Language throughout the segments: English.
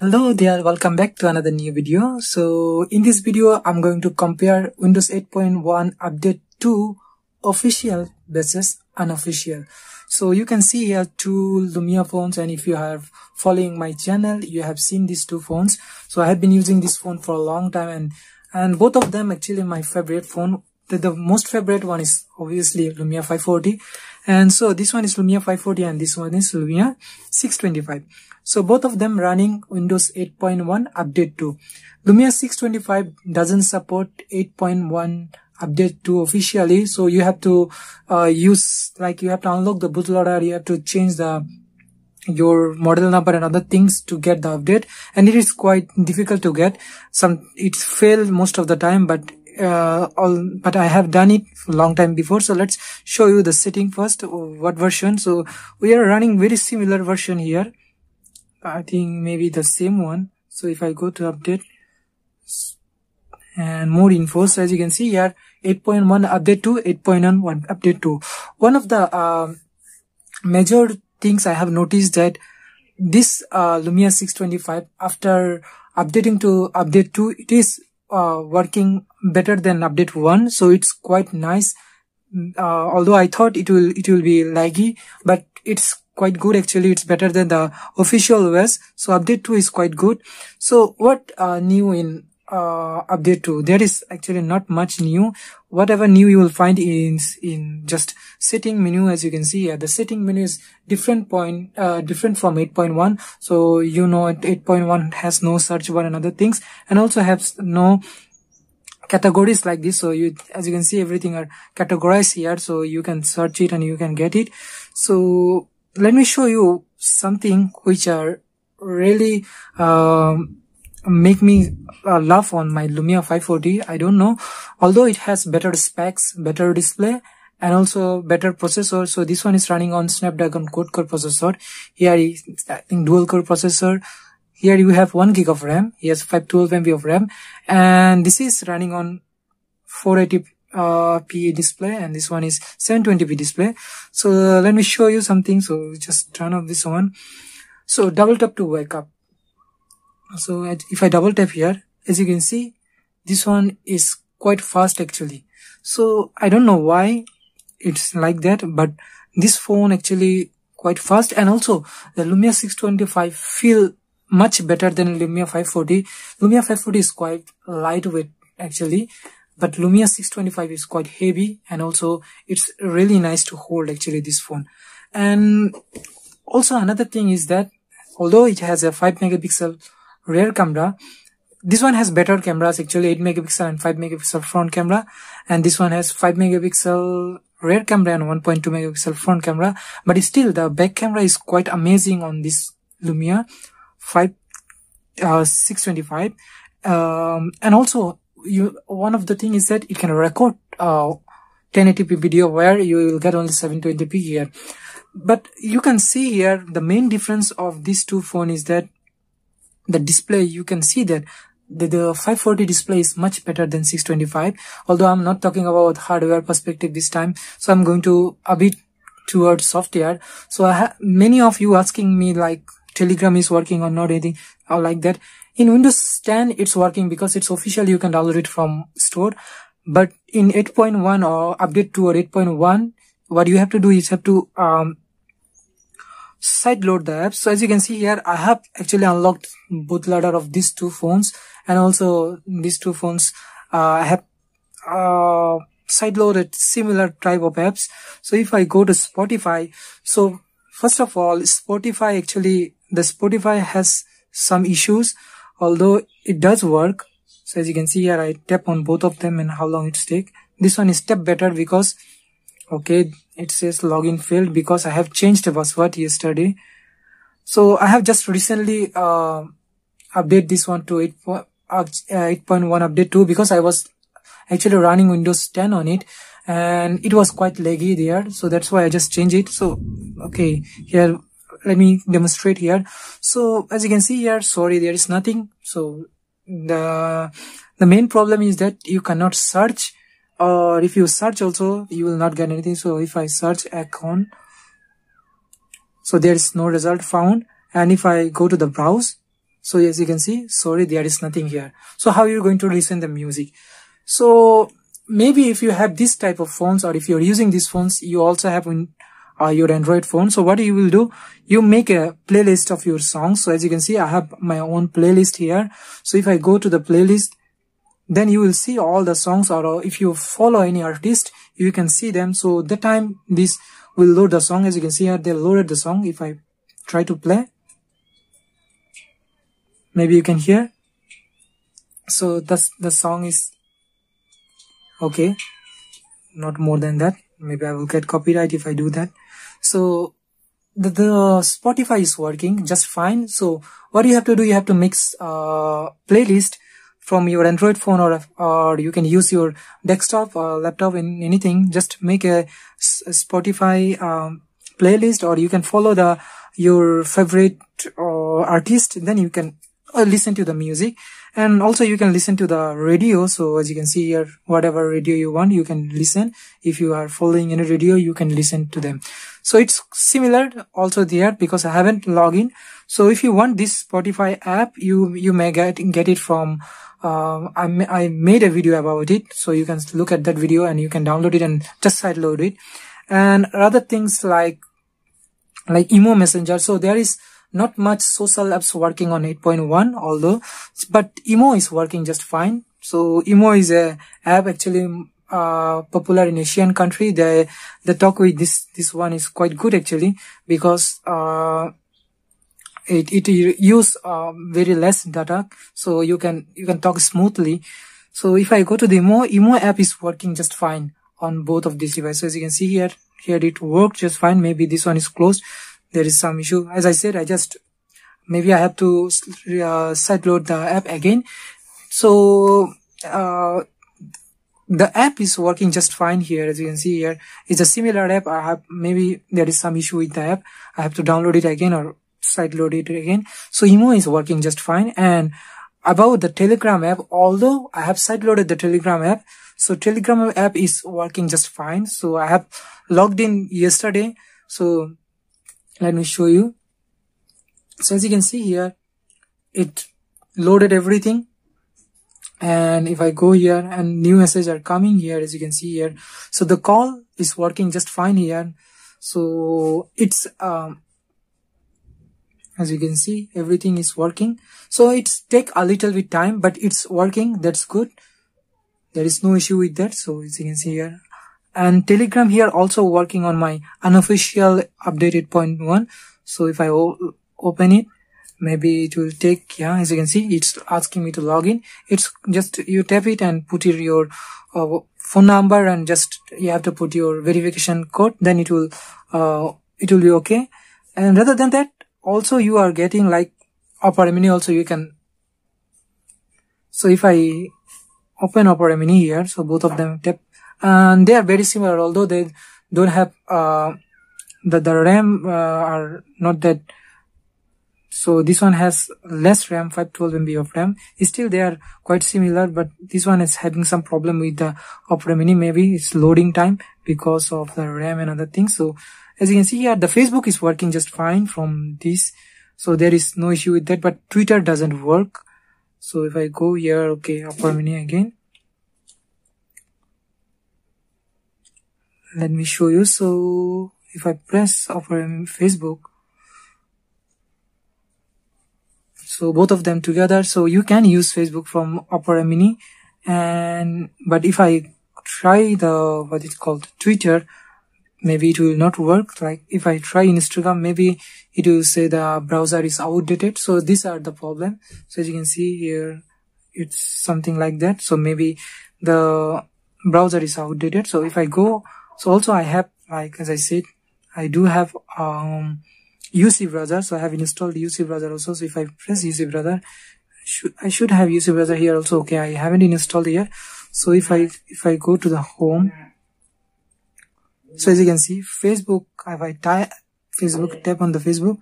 Hello there, welcome back to another new video. So in this video I'm going to compare Windows 8.1 update 2 official versus unofficial. So you can see here two Lumia phones, and if you have following my channel you have seen these two phones. So I have been using this phone for a long time, and both of them actually my favorite phone. The most favorite one is obviously Lumia 540, and so this one is Lumia 540 and this one is Lumia 625. So both of them running Windows 8.1 update 2. Lumia 625 doesn't support 8.1 update 2 officially, so you have to you have to unlock the bootloader, you have to change your model number and other things to get the update, and it is quite difficult to get. It fails most of the time, but I have done it a long time before. So let's show you the setting first, what version. So we are running very similar version here, I think maybe the same one. So if I go to update and more info, so as you can see here 8.1 update 2, 8.1 update 2. One of the major things I have noticed that this Lumia 625 after updating to update 2, it is working better than update 1, so it's quite nice. Although I thought it will be laggy, but it's quite good actually. It's better than the official OS, so update 2 is quite good. So what new in update 2? There is actually not much new. Whatever new you will find is in just setting menu. As you can see here, the setting menu is different from 8.1. so you know 8.1 has no search bar and other things, and also has no categories like this. So as you can see, everything are categorized here, so you can search it and you can get it. So let me show you something which are really make me laugh on my Lumia 540. I don't know, although it has better specs, better display, and also better processor. So this one is running on Snapdragon quad-core processor. Here is, I think, dual-core processor. Here you have 1 gig of RAM. He has 512 MB of RAM, and this is running on 480p display, and this one is 720p display. So let me show you something. So just turn off this one. So double tap to wake up. So if I double tap here, as you can see, this one is quite fast actually. So I don't know why it's like that, but this phone actually quite fast. And also the Lumia 625 feel much better than Lumia 540. Lumia 540 is quite lightweight actually, but Lumia 625 is quite heavy, and also it's really nice to hold actually this phone. And also another thing is that although it has a 5 megapixel rear camera, this one has better cameras actually, 8 megapixel and 5 megapixel front camera, and this one has 5 megapixel rear camera and 1.2 megapixel front camera. But still the back camera is quite amazing on this Lumia 625. And also one of the thing is that it can record 1080p video, where you will get only 720p here. But you can see here the main difference of these two phones is that the display, you can see that the 540 display is much better than 625. Although I'm not talking about hardware perspective this time, so I'm going to a bit towards software. So many of you asking me like Telegram is working or not, anything or like that. In Windows 10 it's working because it's official, you can download it from store. But in 8.1 or update 2 or 8.1, what you have to do is have to sideload the apps. So as you can see here, I have actually unlocked bootloader of these two phones, and also these two phones I have sideloaded similar type of apps. So if I go to Spotify, so first of all, Spotify actually, the Spotify has some issues, although it does work. So as you can see here, I tap on both of them and how long it takes. This one is step better because, okay, it says login failed because I have changed the password yesterday. So I have just recently update this one to 8.1 update 2 because I was actually running Windows 10 on it, and it was quite laggy there, so that's why I just changed it. So okay, here let me demonstrate here. So as you can see here, sorry, there is nothing. So the main problem is that you cannot search, or if you search also you will not get anything. So if I search icon, so there is no result found. And if I go to the browse, So as you can see, sorry, there is nothing here. So how you're going to listen the music? So maybe if you have this type of phones, or if you're using these phones, you also have your Android phone. So what you will do, you make a playlist of your songs. So as you can see, I have my own playlist here. So if I go to the playlist, then you will see all the songs, or if you follow any artist, you can see them. So the time this will load the song, as you can see here, they loaded the song. If I try to play, maybe you can hear. So the song is okay, not more than that. Maybe I will get copyright if I do that. So the Spotify is working just fine. So what you have to do, you have to mix playlist from your Android phone, or you can use your desktop or laptop in anything. Just make a Spotify playlist, or you can follow your favorite artist. Then you can listen to the music, and also you can listen to the radio. So as you can see here, whatever radio you want, you can listen. If you are following any radio, you can listen to them. So it's similar also there, because I haven't logged in. So if you want this Spotify app, you may get it from I made a video about it, so you can look at that video and you can download it and just sideload it. And other things like Imo Messenger. So there is not much social apps working on 8.1, but Imo is working just fine. So Imo is a app actually popular in Asian country. The talk with this one is quite good actually, because it use very less data, so you can talk smoothly. So if I go to the Imo app is working just fine on both of these devices. As you can see here it worked just fine. Maybe this one is closed, there is some issue. As I said, maybe I have to sideload the app again. So the app is working just fine here. As you can see here, it's a similar app. Maybe there is some issue with the app. I have to download it again or sideload it again. So Imo is working just fine. And about the Telegram app, although I have sideloaded the Telegram app, so Telegram app is working just fine. So I have logged in yesterday. So let me show you. So as you can see here, it loaded everything. And if I go here, and new messages are coming here, as you can see here. So the call is working just fine here. So it's as you can see, everything is working. So it's take a little bit time, but it's working. That's good. There is no issue with that. So as you can see here, and Telegram here also working on my unofficial updated 0.1. So if I open it, maybe it will take, yeah, as you can see, it's asking me to log in. It's just, you tap it and put your phone number, and just you have to put your verification code, then it will be okay. And rather than that, also you are getting like Opera Mini also you can. So if I open Opera Mini here, so both of them tap, and they are very similar, although they don't have the RAM are not that. So this one has less RAM, 512 MB of RAM. Still they are quite similar, but this one is having some problem with the Opera Mini. Maybe it's loading time because of the RAM and other things. So as you can see here, the Facebook is working just fine from this. So there is no issue with that, but Twitter doesn't work. So if I go here, okay, Opera Mini again. Let me show you. So if I press Opera Facebook, so both of them together, so you can use Facebook from Opera Mini. But if I try what is called Twitter, maybe it will not work. Like if I try Instagram, maybe it will say the browser is outdated. So these are the problem. So as you can see here, it's something like that. So maybe the browser is outdated. So if I go, so also I have, like as I said, I do have UC browser. So I have installed UC browser also. So if I press UC browser, I should have UC browser here also. Okay, I haven't installed here. So if I go to the home, so as you can see, Facebook, if I tap on the Facebook,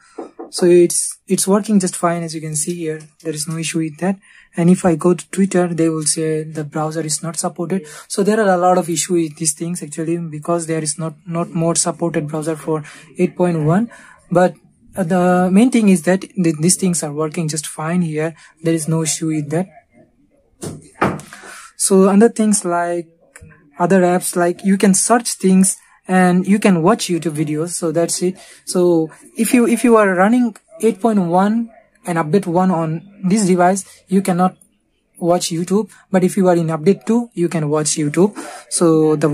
so it's working just fine. As you can see here, there is no issue with that. And if I go to Twitter, they will say the browser is not supported. So there are a lot of issue with these things actually, because there is not more supported browser for 8.1. But the main thing is that these things are working just fine here. There is no issue with that. So other things like other apps, like you can search things and you can watch YouTube videos. So that's it. So if you are running 8.1 and update 1 on this device, you cannot watch YouTube, but if you are in update 2, you can watch YouTube. So the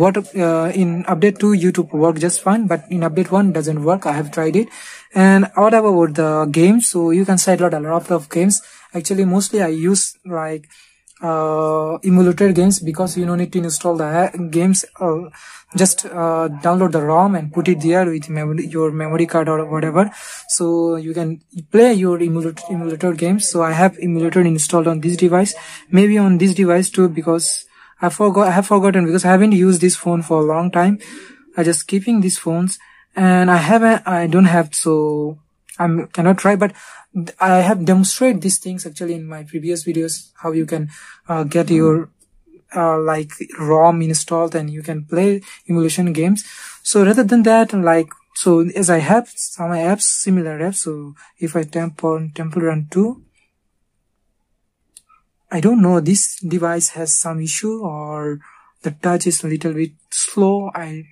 in update 2 YouTube work just fine, but in update 1 doesn't work. I have tried it. And what about the games? So you can sideload a lot of games. Actually, mostly I use like emulator games, because you don't need to install the games. Just download the ROM and put it there with your memory card or whatever, so you can play your emulator games. So I have emulator installed on this device, maybe on this device too, because I have forgotten, because I haven't used this phone for a long time. I just keeping these phones, and I don't have, so I cannot try, but I have demonstrated these things actually in my previous videos, how you can get your like ROM installed and you can play emulation games. So rather than that, like, so as I have some apps, similar apps, so if I tap on Temple Run 2, I don't know, this device has some issue or the touch is a little bit slow. I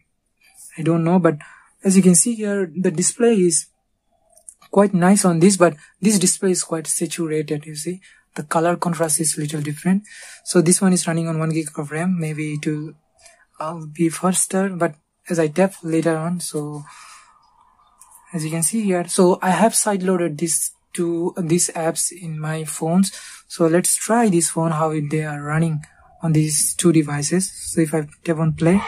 don't know, but as you can see here, the display is quite nice on this, but this display is quite saturated. You see, the color contrast is a little different. So this one is running on 1 gig of RAM. Maybe it will be faster, but as I tap later on, so as you can see here, so I have sideloaded these apps in my phones. So let's try this phone, how they are running on these two devices. So if I tap on play,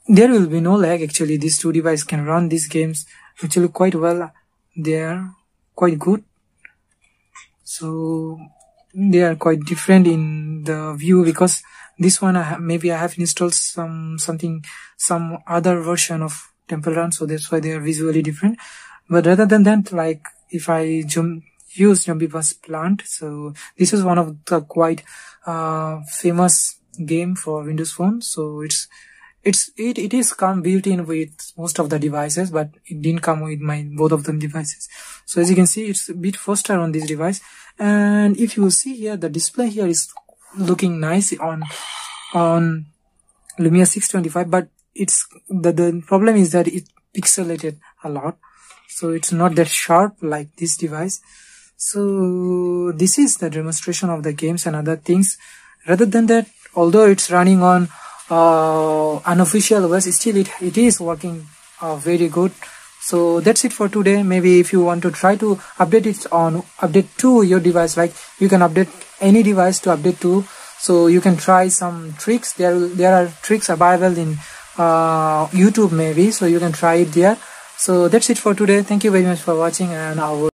there will be no lag. Actually, these two devices can run these games actually quite well. They are quite good. So they are quite different in the view, because this one maybe I have installed some other version of Temple Run, so that's why they are visually different. But rather than that, like if I use Jumpy Bus Plant, so this is one of the quite famous game for Windows Phone. So it is come built in with most of the devices, but it didn't come with both of them devices. So as you can see, it's a bit faster on this device. And if you will see here, the display here is looking nice on Lumia 625, but the problem is that it pixelated a lot, so it's not that sharp like this device. So this is the demonstration of the games and other things. Rather than that, although it's running on unofficial OS, still it is working very good. So that's it for today. Maybe if you want to try to update it on update to your device, like you can update any device to update to, so you can try some tricks. There are tricks available in YouTube maybe, so you can try it there. So that's it for today. Thank you very much for watching, and I will